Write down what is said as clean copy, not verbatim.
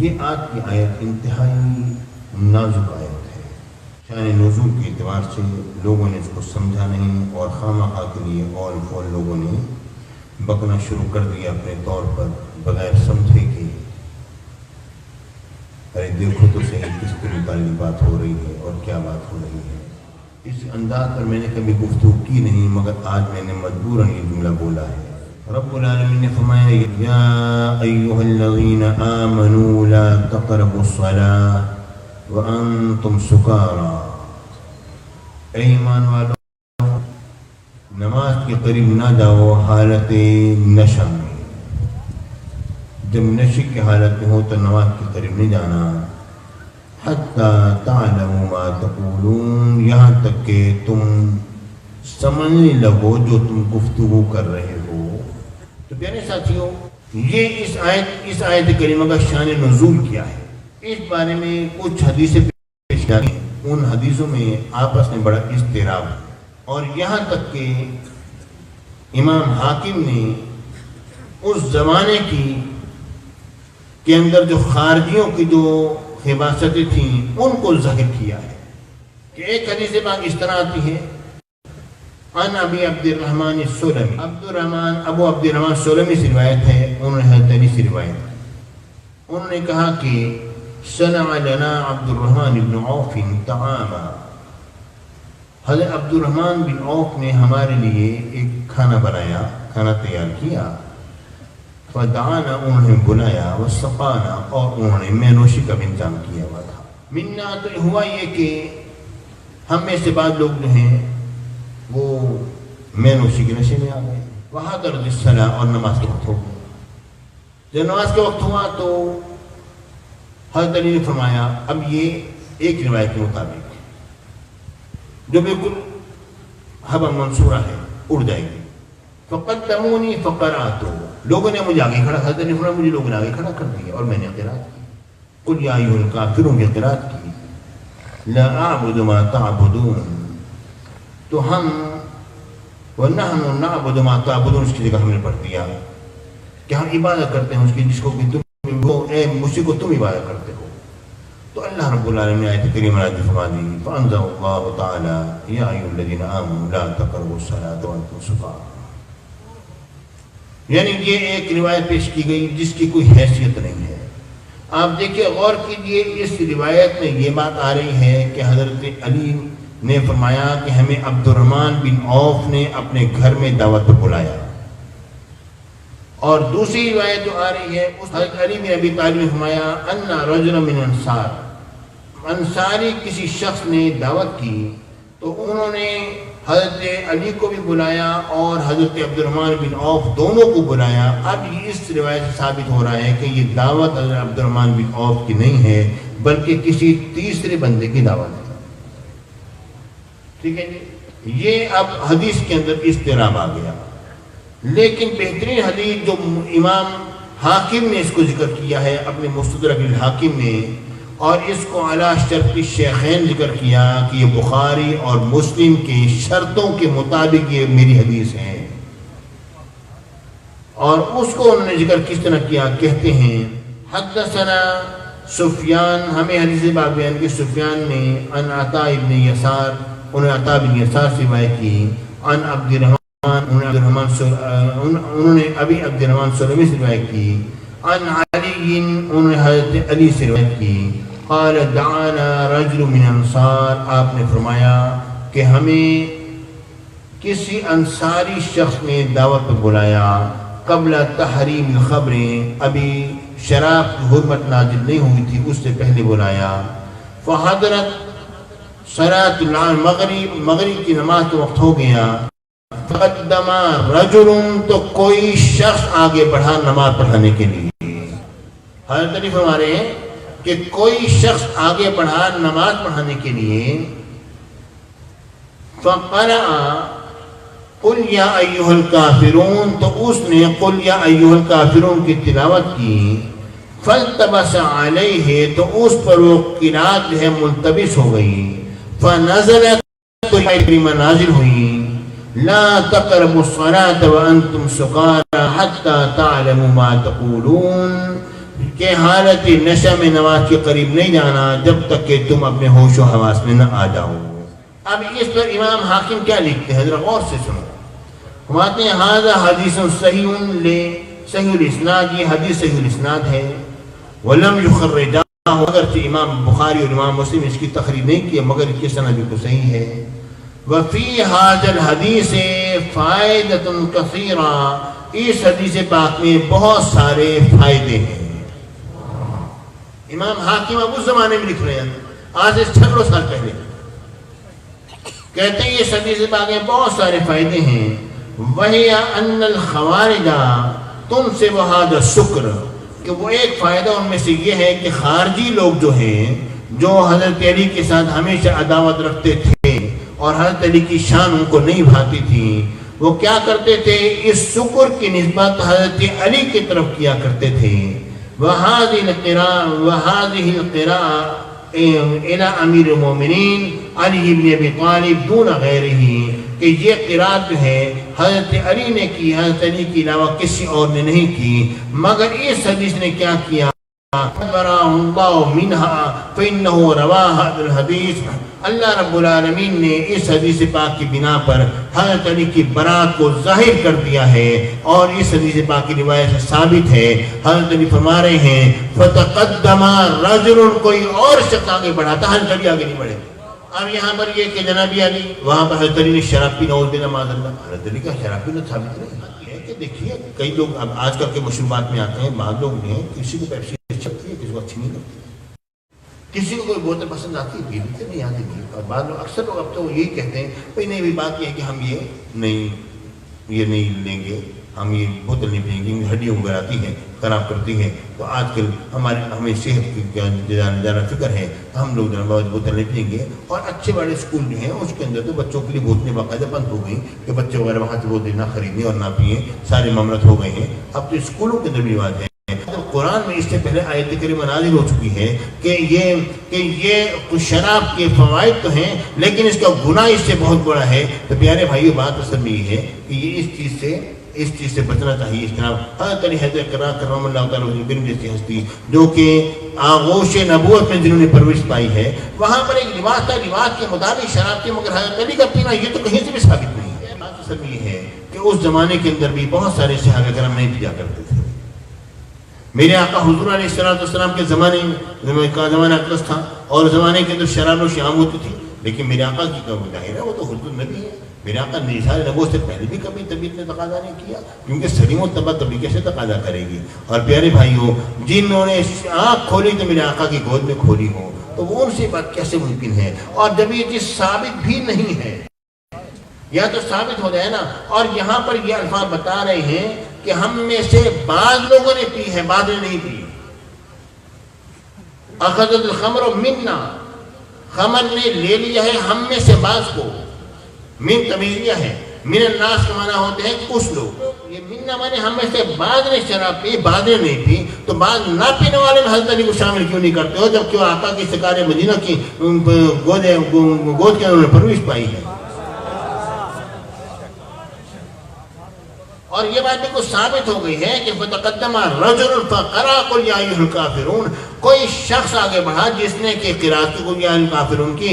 یہ آج کی آیت انتہائی نازک آیت ہے. شان نزول کے اعتبار سے لوگوں نے اس کو سمجھا نہیں اور خواہ کے لیے اول فول لوگوں نے بکنا شروع کر دیا اپنے طور پر بغیر سمجھے کہ ارے دیکھو تو صحیح کس کے متعلق بات ہو رہی ہے اور کیا بات ہو رہی ہے. اس انداز پر میں نے کبھی گفتگو کی نہیں، مگر آج میں نے مجبوراً یہ جملہ بولا ہے. رب العالمین نے فرمایا یا ایھا الذین آمنوا لا تقربوا الصلاة وانتم سکارى. اے ایمان والو، نماز کے قریب نہ جاؤ حالت نشہ میں. جب نشے کی حالت میں ہو تو نماز کے قریب نہیں جانا. حتی تعلموا ما تقولون، یہاں تک کہ تم سمجھنے لگو جو تم گفتگو کر رہے ہو. تو پیارے ساتھیوں، یہ اس آیت کریمہ کا شان نزول کیا ہے، اس بارے میں کچھ حدیثیں پیش کی ہیں. ان حدیثوں میں آپس میں بڑا اضطراب ہے، اور یہاں تک کہ امام حاکم نے اس زمانے کے اندر جو خارجیوں کی جو خباثتیں تھیں ان کو ظاہر کیا ہے. کہ ایک حدیث پاک اس طرح آتی ہے عن ابی عبد الرحمن السلمی، ابو عبد الرحمن سلمی سے روایت ہے. انہوں نے حضرت علی سے روایت کی. انہوں نے کہا کہ صنع لنا عبد الرحمن بن عوف طعاما، حضرت عبد الرحمن بن عوف نے ہمارے لیے ایک کھانا بنایا، کھانا تیار کیا. فدعانا، انہوں نے بلایا، وسقانا، اور انہوں نے مینوشی کا انتظام کیا ہوا تھا. منا، تو ہوا یہ کہ ہم میں سے بعض لوگ جو ہیں وہ مینوشی کے نشے میں آ گئے. وحضرت الصلاۃ، اور نماز کے وقت ہو گیا. جب نماز کے وقت ہوا تو حضرت علی نے فرمایا، اب یہ ایک روایت کے مطابق جو بالکل حبا منصورہ ہے، اڑ جائے گی. فقدمونی فقرأت، لوگوں نے مجھے آگے کھڑا، حضرت نے فرمایا مجھے لوگوں نے آگے کھڑا کر دیا اور میں نے قرأت کی. قل یا ایھا الکافرون کی قرأت کی. لا اعبد ما تعبدون، تو ہم وَنَحْنُ نَعْبُدُ مَا تَعْبُدُونَ، اس کی جگہ ہم نے پڑھ دیا کہ ہم عبادت کرتے ہیں اس کی جس کو کہ تم اے مشرک کو تم عبادت کرتے ہو. تو اللہ رب العالمین نے آیت کریمہ نازل فرما دی. فَأَنزَلَ اللَّهُ تَعَالَى يَا أَيُّهَا الَّذِينَ آمَنُوا لَا تَقْرَبُوا الصَّلَاةَ وَأَنْتُمْ سُكَارَىٰ. یعنی یہ ایک روایت پیش کی گئی جس کی کوئی حیثیت نہیں ہے. آپ دیکھیں، غور کیجئے، اس روایت میں یہ بات آ رہی ہے کہ حضرت علی نے فرمایا کہ ہمیں عبد الرحمن بن عوف نے اپنے گھر میں دعوت پر بلایا. اور دوسری روایت جو آ رہی ہے اس حضرت علی بن ابی طالب نے فرمایا ان رجل من انصار، انصاری کسی شخص نے دعوت کی تو انہوں نے حضرت علی کو بھی بلایا اور حضرت عبد الرحمن بن عوف دونوں کو بلایا. اب اس روایت سے ثابت ہو رہا ہے کہ یہ دعوت حضرت عبد الرحمن بن عوف کی نہیں ہے بلکہ کسی تیسرے بندے کی دعوت ہے. ٹھیک ہے جی. یہ اب حدیث کے اندر اضطراب آ گیا، لیکن بہترین حدیث جو امام حاکم نے اس کو ذکر کیا ہے اپنے مستدرک الحاکم میں، اور اس کو علی شرط الشیخین ذکر کیا کہ یہ بخاری اور مسلم کی شرطوں کے مطابق یہ میری حدیث ہے. اور اس کو انہوں نے ذکر کس طرح کیا، کہتے ہیں حدثنا سفیان، ہمیں حدیث باب بیان کی سفیان نے عن عطاء ابن یسار، انہوں نے عطاء بن یسار سے روایت کی. عن عبد الرحمن، انہوں نے ابی عبد الرحمن سلمی سے روایت کی. عن علی، انہوں نے حضرت علی سے روایت کی. قال دعانا رجل من انصار، آپ نے فرمایا کہ ہمیں کسی انصاری شخص نے دعوت پر بلایا. قبل تحریم الخمر، ابھی شراب کی حرمت نازل نہیں ہوئی تھی، اس سے پہلے بلایا. فحضرت صلاۃ مغرب کی نماز کا وقت ہو گیا. فقدم رجل، تو کوئی شخص آگے بڑھا نماز پڑھانے کے لیے. حضرت علی فرما رہے ہیں کہ کوئی شخص آگے بڑھا نماز پڑھانے کے لیے. فقرأ قل یا ایھا الکافرون، تو اس نے قل یا ایھا الکافرون کی تلاوت کی. فالتبس علیہ، تو اس پر وہ قرأت جو ہے ملتبس ہو گئی. فنزلت، تو آیت کریمہ نازل ہوئی لا تقربوا الصلاة وانتم سکارى حتى تعلموا ما تقولون. کہ حالت نشہ میں نماز کے قریب نہیں جانا جب تک کہ تم اپنے ہوش و حواس میں نہ آ جاؤ۔ اب اس پر امام حاکم کیا لکھتے ہیں، ذرا غور سے سنو۔ فرماتے ہیں ھذا حدیث صحیح صحیح الاسناد، یہ حدیث صحیح الاسناد ہے، ولم یخرجہ، اگرچہ امام بخاری اور امام مسلم اس کی تخریج نہیں کی مگر اس کی سند بھی صحیح ہے۔ وفی ھذا الحدیث فائدۃ کثیرہ، اس حدیث پاک میں بہت سارے فائدے ہیں۔ امام حاکم اب اس زمانے میں لکھ رہے ہیں، آج سے 600 سال پہلے، کہتے ہیں اس حدیث پاک میں بہت سارے فائدے ہیں۔ وہی ان الخوارج تنصب ھذا السکر، کہ وہ ایک فائدہ ان میں سے یہ ہے کہ خارجی لوگ جو ہیں، جو حضرت علی کے ساتھ ہمیشہ عداوت رکھتے تھے اور حضرت علی کی شان ان کو نہیں بھاتی تھی، وہ کیا کرتے تھے، اس سکر کی نسبت حضرت علی کی طرف کیا کرتے تھے۔ وَهَذِهِ الْقِرَاءَ إِلَى أَمِيرِ الْمُؤْمِنِينَ علی بن ابی طالب دون غیرہ، کہ یہ قرات جو ہے حضرت علی نے کی، حضرت علی کے علاوہ کسی اور نے نہیں کی، مگر اس حدیث نے کیا کیا، برأہ اللہ منہا فإنہ روا ھذا الحدیث، اللہ رب العالمین نے اس حدیث پاک کی بنا پر حضرت علی کی برات کو ظاہر کر دیا ہے، اور اس حدیث پاک کی روایت سے ثابت ہے۔ حضرت علی فرما رہے ہیں فتقدم رجل، کوئی اور شخص آگے بڑھا تھا، حضرت علی آگے نہیں بڑھے۔ اب یہاں پر یہ کہ جناب علی، وہاں پر حضرت علی نے شراب پی، نعوذ باللہ معاذ اللہ، حضرت علی کا شراب پینا ثابت نہیں ہے۔ کہ دیکھیے کئی لوگ اب آج کل کے مشروبات میں آتے ہیں، بعض لوگ ہیں کسی کو پیپسی اچھی لگتی ہے، کسی کو اچھی نہیں لگتی، کسی کو کوئی بوتل پسند آتی ہے، پیتے نہیں آتی، اور بعض لوگ اکثر لوگ اب تو یہی کہتے ہیں بھائی نہیں، بات یہ ہے کہ ہم یہ نہیں لیں گے، ہم یہ بوتل نہیں پئیں گے، ہڈیوں وغیرہ آتی ہیں، خراب کرتی ہے۔ تو آج کل ہمیں صحت کی زیادہ فکر ہے، تو ہم لوگ بوتل نہیں پئیں گے۔ اور اچھے بڑے اسکول جو ہیں اس کے اندر تو بچوں کے لیے بوتلیں باقاعدہ بند ہو گئی کہ بچے وغیرہ وہاں سے بوتلیں نہ خریدیں اور نہ پئیں، سارے مملت ہو گئے ہیں۔ اب تو اسکولوں کے اندر بھی رواج ہے۔ قرآن میں اس سے پہلے آیت کریمہ نازل ہو چکی ہے کہ یہ شراب کے فوائد تو ہیں لیکن اس کا گناہ اس سے بہت بڑا ہے۔ تو پیارے بھائیو، بات اصل میں یہ ہے کہ یہ اس چیز سے بچنا چاہیے۔ اس کا نام حضرت علی حیدر کرار کرم اللہ تعالیٰ عنہ جیسی ہستی جو کہ آغوش نبوت میں جنہوں نے پرورش پائی ہے، وہاں پر ایک رواج تھا، رواج کے مطابق شراب کی، مگر حضرت علی کا پینا یہ تو کہیں سے بھی ثابت نہیں ہے۔ بات اصل میں یہ ہے کہ اس زمانے کے اندر بھی بہت سارے صحابہ کرام نہیں پیا کرتے تھے۔ میرے آقا حضور علیہ السلام کے زمانے کا زمانہ اقدس تھا اور زمانے کے اندر شراب نوشی عام ہوتی تھی، لیکن میرے آقا کی ظاہر ہے وہ تو حضور نبی ہے۔ میرے آقا نے اظہار نبوت سے پہلے بھی کبھی طبیعت نے تقاضا نہیں کیا، کیونکہ سلیم و طبع طبیعت کیسے تقاضا کرے گی۔ اور پیارے بھائیوں، جنہوں نے آنکھ کھولی تو میرے آقا کی گود میں کھولی ہو، تو وہ ان سے بات کیسے ممکن ہے؟ اور جب یہ چیز ثابت بھی نہیں ہے، یا تو ثابت ہو جائے نا۔ اور یہاں پر یہ الفاظ بتا رہے ہیں کہ ہم میں سے بعض لوگوں نے پی ہے، بعض نے نہیں پی۔ اخذت الخمر منا، خمر نے لے لیا ہے ہم میں سے بعض کو۔ من تمیزیہ ہے، من الناس کا معنی ہوتے ہیں کچھ لوگ، یہ منا معنی ہم میں سے بعض نے شراب پی، بعض نے نہیں پی۔ تو بعض نہ پینے والے میں حضرت علی کو شامل کیوں نہیں کرتے ہو، جبکہ وہ آقا کی سرکار مدینہ کی گود کے انہوں نے پرورش پائی ہے۔ اور یہ بات بالکل ثابت ہو گئی ہے کہ فتقدم رجل فقرأ قل یا ایھا الکافرون، کوئی شخص آگے بڑھا جس نے کہ قرات قل یا ایھا الکافرون کی